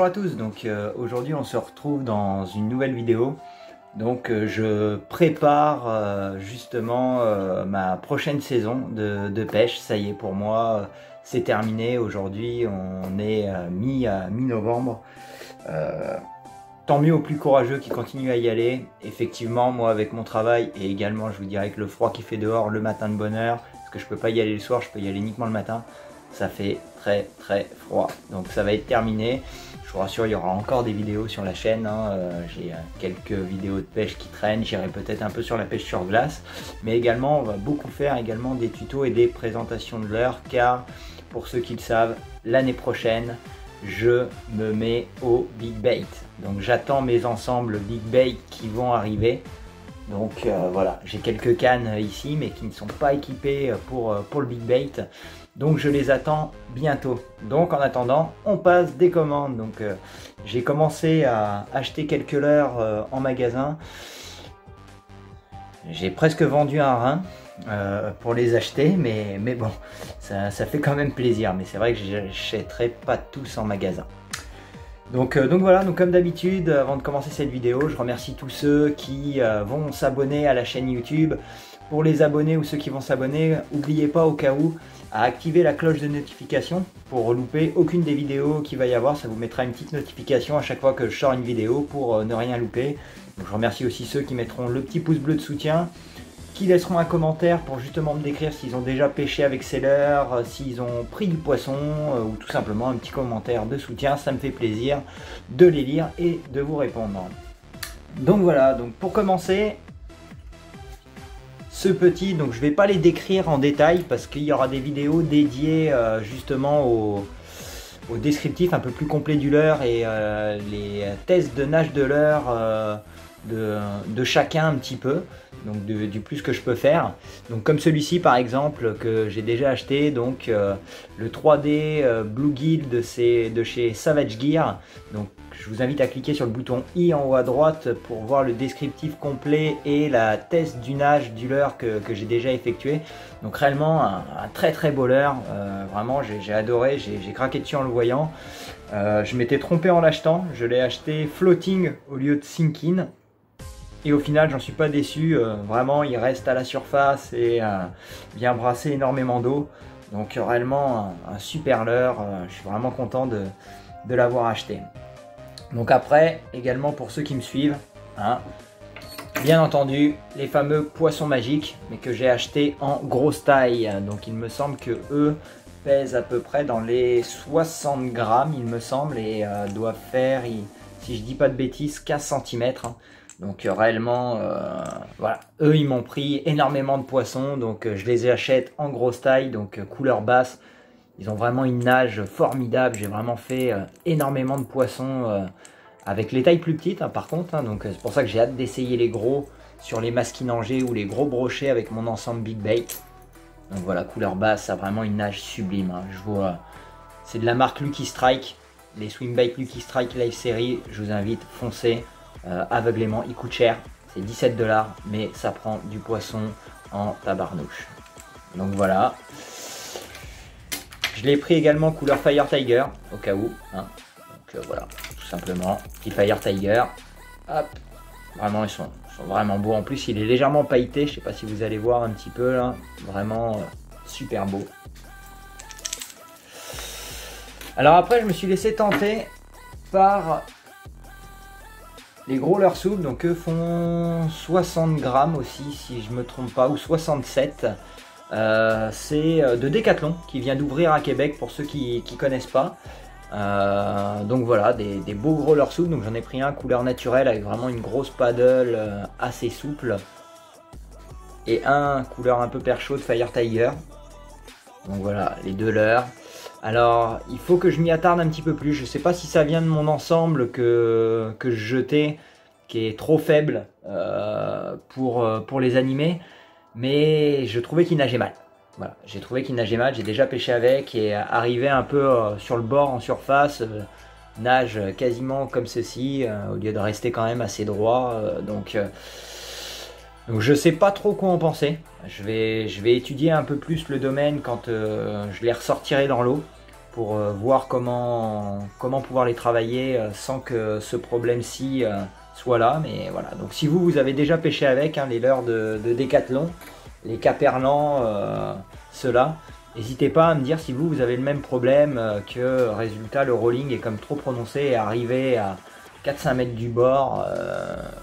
Bonjour à tous, donc aujourd'hui on se retrouve dans une nouvelle vidéo. Donc je prépare justement ma prochaine saison de pêche. Ça y est, pour moi c'est terminé. Aujourd'hui on est mi-novembre. Tant mieux aux plus courageux qui continuent à y aller. Effectivement, moi avec mon travail et également je vous dirais que le froid qui fait dehors le matin de bonne heure, parce que je peux pas y aller le soir, je peux y aller uniquement le matin, ça fait très froid. Donc ça va être terminé. Je vous rassure, il y aura encore des vidéos sur la chaîne, hein. J'ai quelques vidéos de pêche qui traînent, j'irai peut-être un peu sur la pêche sur glace, mais également on va beaucoup faire également des tutos et des présentations de leurres, car pour ceux qui le savent, l'année prochaine je me mets au big bait. Donc j'attends mes ensembles big bait qui vont arriver. Donc voilà, j'ai quelques cannes ici mais qui ne sont pas équipées pour le big bait. Donc je les attends bientôt. Donc en attendant, on passe des commandes. Donc j'ai commencé à acheter quelques leurres en magasin. J'ai presque vendu un rein pour les acheter, mais bon, ça fait quand même plaisir. Mais c'est vrai que je n'achèterai pas tous en magasin. Donc voilà, donc comme d'habitude, avant de commencer cette vidéo, je remercie tous ceux qui vont s'abonner à la chaîne YouTube. Pour les abonnés ou ceux qui vont s'abonner, n'oubliez pas au cas où à activer la cloche de notification pour louper aucune des vidéos qu'il va y avoir. Ça vous mettra une petite notification à chaque fois que je sors une vidéo pour ne rien louper. Donc je remercie aussi ceux qui mettront le petit pouce bleu de soutien, qui laisseront un commentaire pour justement me décrire s'ils ont déjà pêché avec ces leurres, s'ils ont pris du poisson, ou tout simplement un petit commentaire de soutien. Ça me fait plaisir de les lire et de vous répondre. Donc voilà, donc pour commencer, ce petit, donc je vais pas les décrire en détail parce qu'il y aura des vidéos dédiées justement au descriptif un peu plus complet du leurre et les tests de nage de leurre de chacun un petit peu, donc du plus que je peux faire. Donc comme celui-ci par exemple que j'ai déjà acheté, donc le 3D Bluegill de chez Savage Gear. Donc je vous invite à cliquer sur le bouton I en haut à droite pour voir le descriptif complet et la test du nage du leurre que j'ai déjà effectué. Donc réellement un très beau leurre, vraiment j'ai adoré, j'ai craqué dessus en le voyant. Je m'étais trompé en l'achetant, je l'ai acheté floating au lieu de sinking. Et au final, j'en suis pas déçu, vraiment il reste à la surface et vient brasser énormément d'eau. Donc réellement un super leurre, je suis vraiment content de l'avoir acheté. Donc après, également pour ceux qui me suivent, hein, bien entendu, les fameux poissons magiques, mais que j'ai acheté en grosse taille. Donc il me semble que eux pèsent à peu près dans les 60 grammes, il me semble, et doivent faire, si je dis pas de bêtises, 15 cm. Hein. Donc réellement, voilà, eux ils m'ont pris énormément de poissons, donc je les achète en grosse taille, donc couleur basse. Ils ont vraiment une nage formidable, j'ai vraiment fait énormément de poissons avec les tailles plus petites hein, par contre, hein, donc c'est pour ça que j'ai hâte d'essayer les gros sur les masquinangés ou les gros brochets avec mon ensemble Big Bait. Donc voilà, couleur basse, ça a vraiment une nage sublime, hein. Je vois, c'est de la marque Lucky Strike, les Swimbait Lucky Strike Live Series, je vous invite, foncez aveuglément, il coûte cher, c'est 17 $, mais ça prend du poisson en tabarnouche. Donc voilà. Je l'ai pris également couleur Fire Tiger, au cas où. Hein. Donc voilà, tout simplement. Petit Fire Tiger. Hop. Vraiment, ils sont vraiment beaux. En plus, il est légèrement pailleté. Je ne sais pas si vous allez voir un petit peu là. Vraiment super beau. Alors après, je me suis laissé tenter par les gros leurres souples. Donc eux font 60 grammes aussi, si je ne me trompe pas, ou 67. C'est de Decathlon qui vient d'ouvrir à Québec pour ceux qui connaissent pas. Donc voilà, des beaux gros leurres souples. Donc j'en ai pris un couleur naturelle avec vraiment une grosse paddle assez souple, et un couleur un peu perchaud de Fire Tiger. Donc voilà les deux leurres. Alors il faut que je m'y attarde un petit peu plus. Je sais pas si ça vient de mon ensemble que je jetais, qui est trop faible pour les animer. Mais je trouvais qu'il nageait mal. Voilà, j'ai trouvé qu'il nageait mal, j'ai déjà pêché avec et arrivé un peu sur le bord en surface, nage quasiment comme ceci, au lieu de rester quand même assez droit. Donc je sais pas trop quoi en penser. Je vais étudier un peu plus le domaine quand je les ressortirai dans l'eau. pour voir comment pouvoir les travailler sans que ce problème-ci soit là. Mais voilà, donc si vous avez déjà pêché avec hein, les leurres de Decathlon, les Caperlan, ceux-là, n'hésitez pas à me dire si vous avez le même problème, que résultat le rolling est comme trop prononcé et arrivé à 4-5 mètres du bord,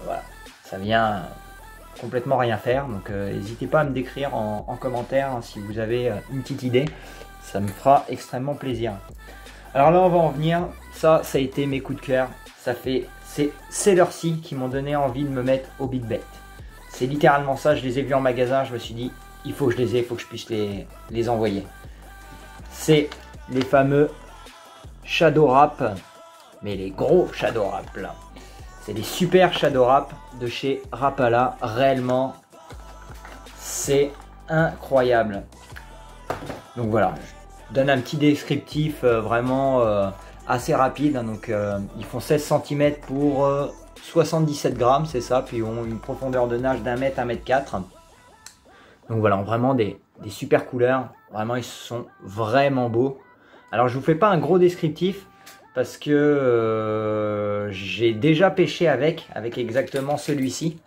voilà, ça vient complètement rien faire. Donc n'hésitez pas à me décrire en commentaire hein, si vous avez une petite idée, ça me fera extrêmement plaisir. Alors là on va en venir, ça a été mes coups de cœur, c'est ces leurres-ci qui m'ont donné envie de me mettre au big bait. C'est littéralement ça, je les ai vus en magasin, je me suis dit il faut que je les ai, il faut que je puisse les envoyer. C'est les fameux Shadow Rap, mais les gros Shadow Rap là. C'est les super Shadow Rap de chez Rapala, réellement c'est incroyable. Donc voilà, je donne un petit descriptif vraiment assez rapide. Hein, donc ils font 16 cm pour 77 grammes, c'est ça, puis ils ont une profondeur de nage d'1 mètre, 1 mètre 4. Donc voilà, vraiment des super couleurs, vraiment ils sont vraiment beaux. Alors je vous fais pas un gros descriptif parce que j'ai déjà pêché avec exactement celui-ci.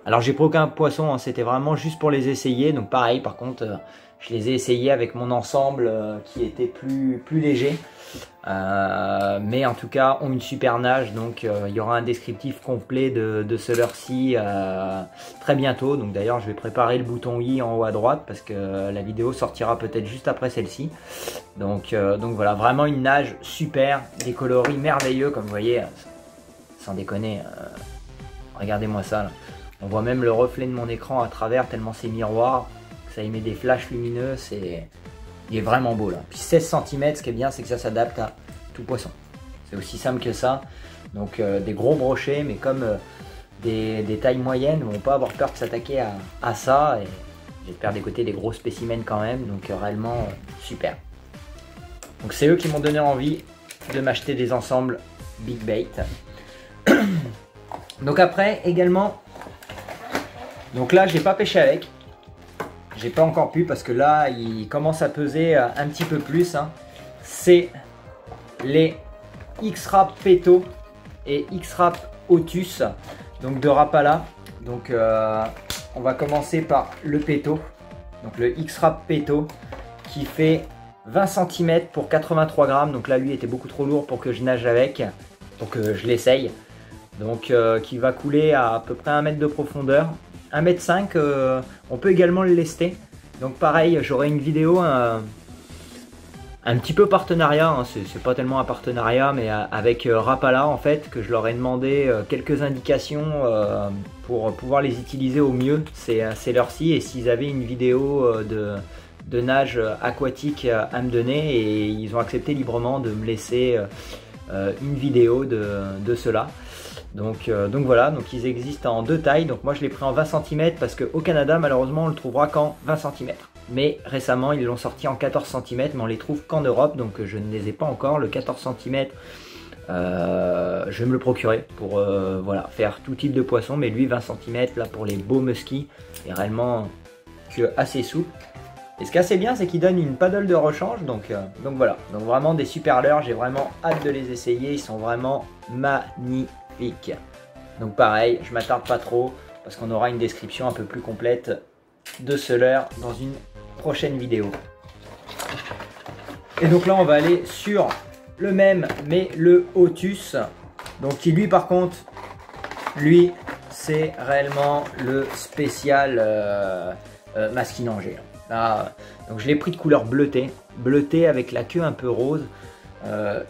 Alors j'ai pris aucun poisson, hein, c'était vraiment juste pour les essayer. Donc pareil, par contre, je les ai essayés avec mon ensemble qui était plus léger. Mais en tout cas, ont une super nage. Donc il y aura un descriptif complet de ce leurre-ci très bientôt. Donc d'ailleurs, je vais préparer le bouton i en haut à droite parce que la vidéo sortira peut-être juste après celle-ci. Donc voilà, vraiment une nage super, des coloris merveilleux comme vous voyez. Sans déconner, regardez-moi ça là. On voit même le reflet de mon écran à travers tellement c'est miroir, ça émet des flashs lumineux, il est vraiment beau là. Puis 16 cm, ce qui est bien, c'est que ça s'adapte à tout poisson. C'est aussi simple que ça. Donc des gros brochets, mais comme des tailles moyennes, vont pas avoir peur de s'attaquer à ça. Et j'espère des côtés des gros spécimens quand même, donc réellement super. Donc c'est eux qui m'ont donné envie de m'acheter des ensembles Big Bait. Donc après également, donc là j'ai pas pêché avec, j'ai pas encore pu parce que là il commence à peser un petit peu plus hein. C'est les X-Rap Peto et X-Rap Otus, donc de Rapala. Donc on va commencer par le Peto, donc le X-Rap Peto qui fait 20 cm pour 83 grammes. Donc là lui était beaucoup trop lourd pour que je nage avec, pour que je l'essaye. Donc qui va couler à peu près 1 mètre de profondeur, 1,5 m. On peut également le lester. Donc pareil, j'aurai une vidéo un petit peu partenariat, hein, c'est pas tellement un partenariat, mais avec Rapala en fait, que je leur ai demandé quelques indications pour pouvoir les utiliser au mieux, ces leurres-ci, et s'ils avaient une vidéo de nage aquatique à me donner, et ils ont accepté librement de me laisser une vidéo de cela. Donc voilà, donc ils existent en 2 tailles. Donc moi je l'ai pris en 20 cm parce qu'au Canada malheureusement on le trouvera qu'en 20 cm. Mais récemment ils l'ont sorti en 14 cm, mais on les trouve qu'en Europe, donc je ne les ai pas encore. Le 14 cm, je vais me le procurer pour voilà, faire tout type de poisson, mais lui 20 cm là pour les beaux muskies est réellement que assez souple. Et ce qui est assez bien, c'est qu'il donne une paddle de rechange, donc voilà. Donc vraiment des super leurres, j'ai vraiment hâte de les essayer, ils sont vraiment magnifiques. Donc pareil, je m'attarde pas trop parce qu'on aura une description un peu plus complète de ce leurre dans une prochaine vidéo. Et donc là on va aller sur le même mais le Otus, donc qui lui par contre, lui c'est réellement le spécial masquinangé. Là, donc je l'ai pris de couleur bleutée avec la queue un peu rose.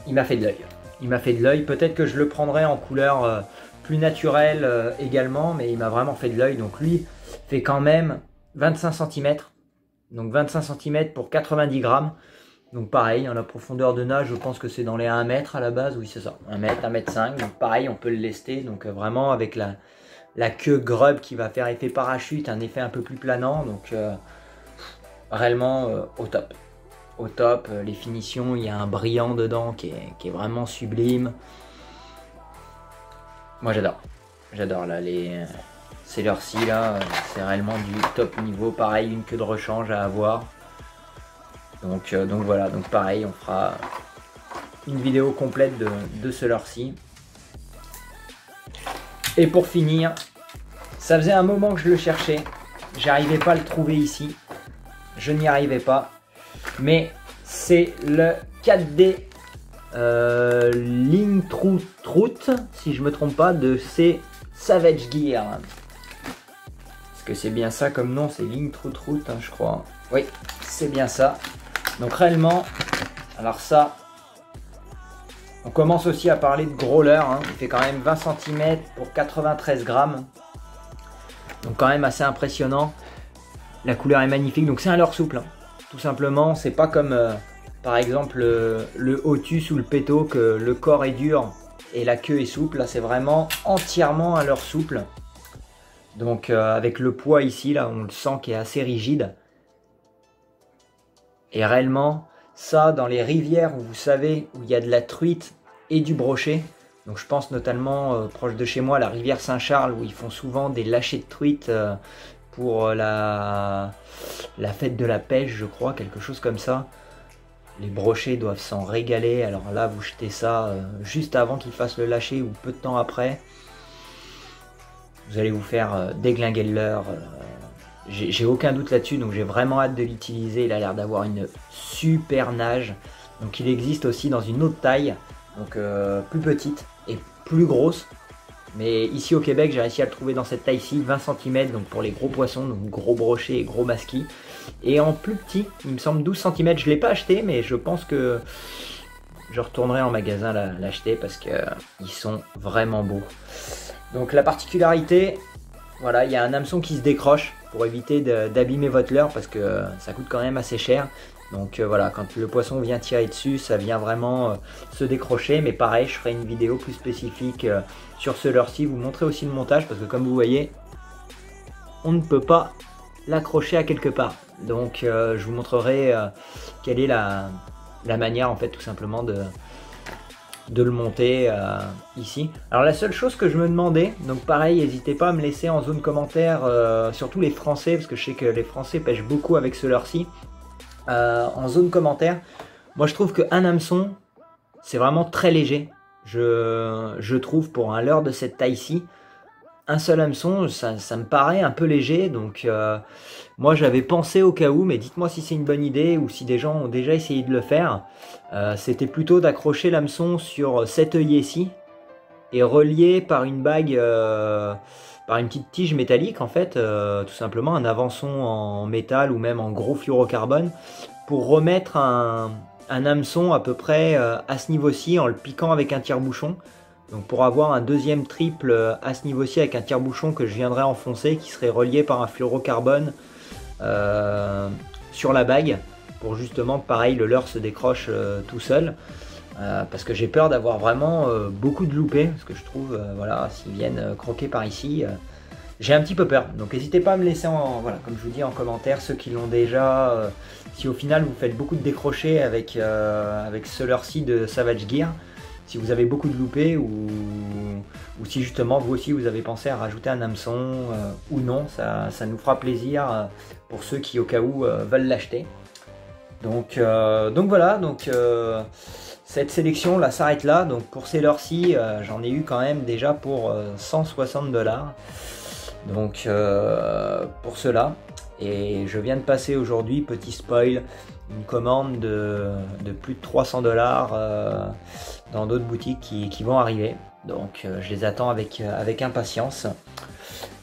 Il m'a fait de l'œil. Il m'a fait de l'œil. Peut-être que je le prendrai en couleur plus naturelle également, mais il m'a vraiment fait de l'œil. Donc lui fait quand même 25 cm. Donc 25 cm pour 90 grammes. Donc pareil, la profondeur de nage, je pense que c'est dans les 1 mètre à la base. Oui, c'est ça, 1 mètre, 1,5 m. Donc pareil, on peut le lester. Donc vraiment avec la queue grub qui va faire effet parachute, un effet un peu plus planant. Donc réellement au top. Au top, les finitions, il y a un brillant dedans qui est vraiment sublime. Moi j'adore là, ces leurres-ci là, c'est réellement du top niveau. Pareil, une queue de rechange à avoir. Donc voilà, donc pareil, on fera une vidéo complète de ce leurre-ci. Et pour finir, ça faisait un moment que je le cherchais. J'arrivais pas à le trouver ici. Je n'y arrivais pas. Mais c'est le 4D Link Trout, si je me trompe pas, de ces Savage Gear. Est-ce que c'est bien ça comme nom? C'est Link Trout, hein, je crois. Oui, c'est bien ça. Donc réellement, alors ça, on commence aussi à parler de gros leurre. Hein. Il fait quand même 20 cm pour 93 grammes. Donc quand même assez impressionnant. La couleur est magnifique. Donc c'est un leurre souple. Hein. Tout simplement, c'est pas comme par exemple le Otus ou le Peto que le corps est dur et la queue est souple. Là c'est vraiment entièrement un leurre souple. Donc avec le poids ici, là on le sent qui est assez rigide. Et réellement, ça dans les rivières où vous savez où il y a de la truite et du brochet. Donc je pense notamment proche de chez moi, la rivière Saint-Charles, où ils font souvent des lâchers de truite pour la fête de la pêche, je crois, quelque chose comme ça. Les brochets doivent s'en régaler. Alors là, vous jetez ça juste avant qu'ils fassent le lâcher ou peu de temps après. Vous allez vous faire déglinguer le leurre. J'ai aucun doute là-dessus, donc j'ai vraiment hâte de l'utiliser. Il a l'air d'avoir une super nage. Donc il existe aussi dans une autre taille, donc plus petite et plus grosse. Mais ici au Québec, j'ai réussi à le trouver dans cette taille-ci, 20 cm, donc pour les gros poissons, donc gros brochets et gros masquis. Et en plus petit, il me semble 12 cm, je ne l'ai pas acheté, mais je pense que je retournerai en magasin l'acheter parce qu'ils sont vraiment beaux. Donc la particularité, voilà, il y a un hameçon qui se décroche pour éviter d'abîmer votre leurre parce que ça coûte quand même assez cher. Donc voilà, quand le poisson vient tirer dessus, ça vient vraiment se décrocher. Mais pareil, je ferai une vidéo plus spécifique sur ce leurre-ci. Vous montrer aussi le montage parce que comme vous voyez, on ne peut pas l'accrocher à quelque part. Donc je vous montrerai quelle est la manière en fait tout simplement de le monter ici. Alors la seule chose que je me demandais, donc pareil, n'hésitez pas à me laisser en zone commentaire, surtout les Français, parce que je sais que les Français pêchent beaucoup avec ce leurre-ci. En zone commentaire, moi je trouve qu'un hameçon c'est vraiment très léger. Je trouve pour un leurre de cette taille-ci, un seul hameçon ça me paraît un peu léger. Donc moi j'avais pensé au cas où, mais dites-moi si c'est une bonne idée ou si des gens ont déjà essayé de le faire. C'était plutôt d'accrocher l'hameçon sur cet œillet-ci et relier par une bague, par une petite tige métallique en fait, tout simplement un avançon en métal ou même en gros fluorocarbone pour remettre un hameçon à peu près à ce niveau-ci en le piquant avec un tire-bouchon. Donc pour avoir un deuxième triple à ce niveau-ci avec un tire-bouchon que je viendrai enfoncer qui serait relié par un fluorocarbone sur la bague pour justement pareil le leurre se décroche tout seul. Parce que j'ai peur d'avoir vraiment beaucoup de loupés, parce que je trouve, voilà, s'ils viennent croquer par ici, j'ai un petit peu peur. Donc n'hésitez pas à me laisser, voilà, comme je vous dis, en commentaire, ceux qui l'ont déjà, si au final vous faites beaucoup de décrochés avec ce leurre-ci de Savage Gear, si vous avez beaucoup de loupés ou si justement vous aussi vous avez pensé à rajouter un hameçon ou non, ça nous fera plaisir pour ceux qui au cas où veulent l'acheter. Donc voilà, donc cette sélection là s'arrête là. Donc pour ces leurres-ci, j'en ai eu quand même déjà pour 160 $. Donc pour cela, et je viens de passer aujourd'hui, petit spoil, une commande de plus de 300 $ dans d'autres boutiques qui vont arriver. Donc je les attends avec impatience.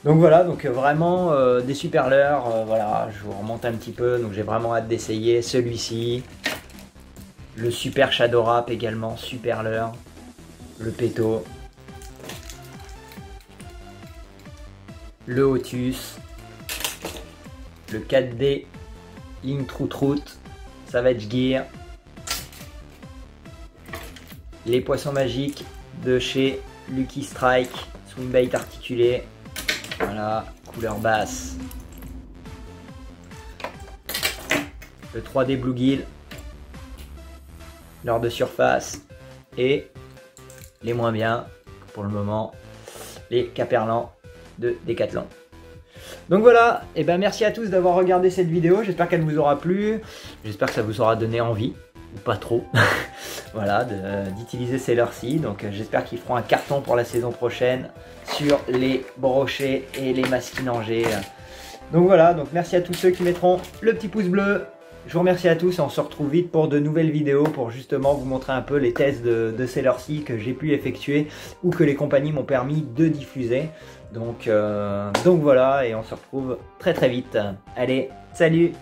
Donc voilà, donc vraiment des super leurres, voilà, je vous remonte un petit peu, donc j'ai vraiment hâte d'essayer celui-ci. Le super Shadow Rap également, super leurre. Le Peto. Le Otus. Le 4D Link Trout Savage Gear. Les poissons magiques de chez Lucky Strike. Swimbait articulé. Voilà, couleur basse. Le 3D Bluegill. Leurre de surface. Et les moins bien, pour le moment, les Caperlan de Decathlon. Donc voilà, et ben merci à tous d'avoir regardé cette vidéo, j'espère qu'elle vous aura plu, j'espère que ça vous aura donné envie, ou pas trop, voilà, d'utiliser Sailor Sea. Donc j'espère qu'ils feront un carton pour la saison prochaine sur les brochets et les masquinangés. Donc voilà, donc merci à tous ceux qui mettront le petit pouce bleu. Je vous remercie à tous et on se retrouve vite pour de nouvelles vidéos pour justement vous montrer un peu les tests de Sailor Sea que j'ai pu effectuer ou que les compagnies m'ont permis de diffuser. Donc voilà, et on se retrouve très vite. Allez, salut!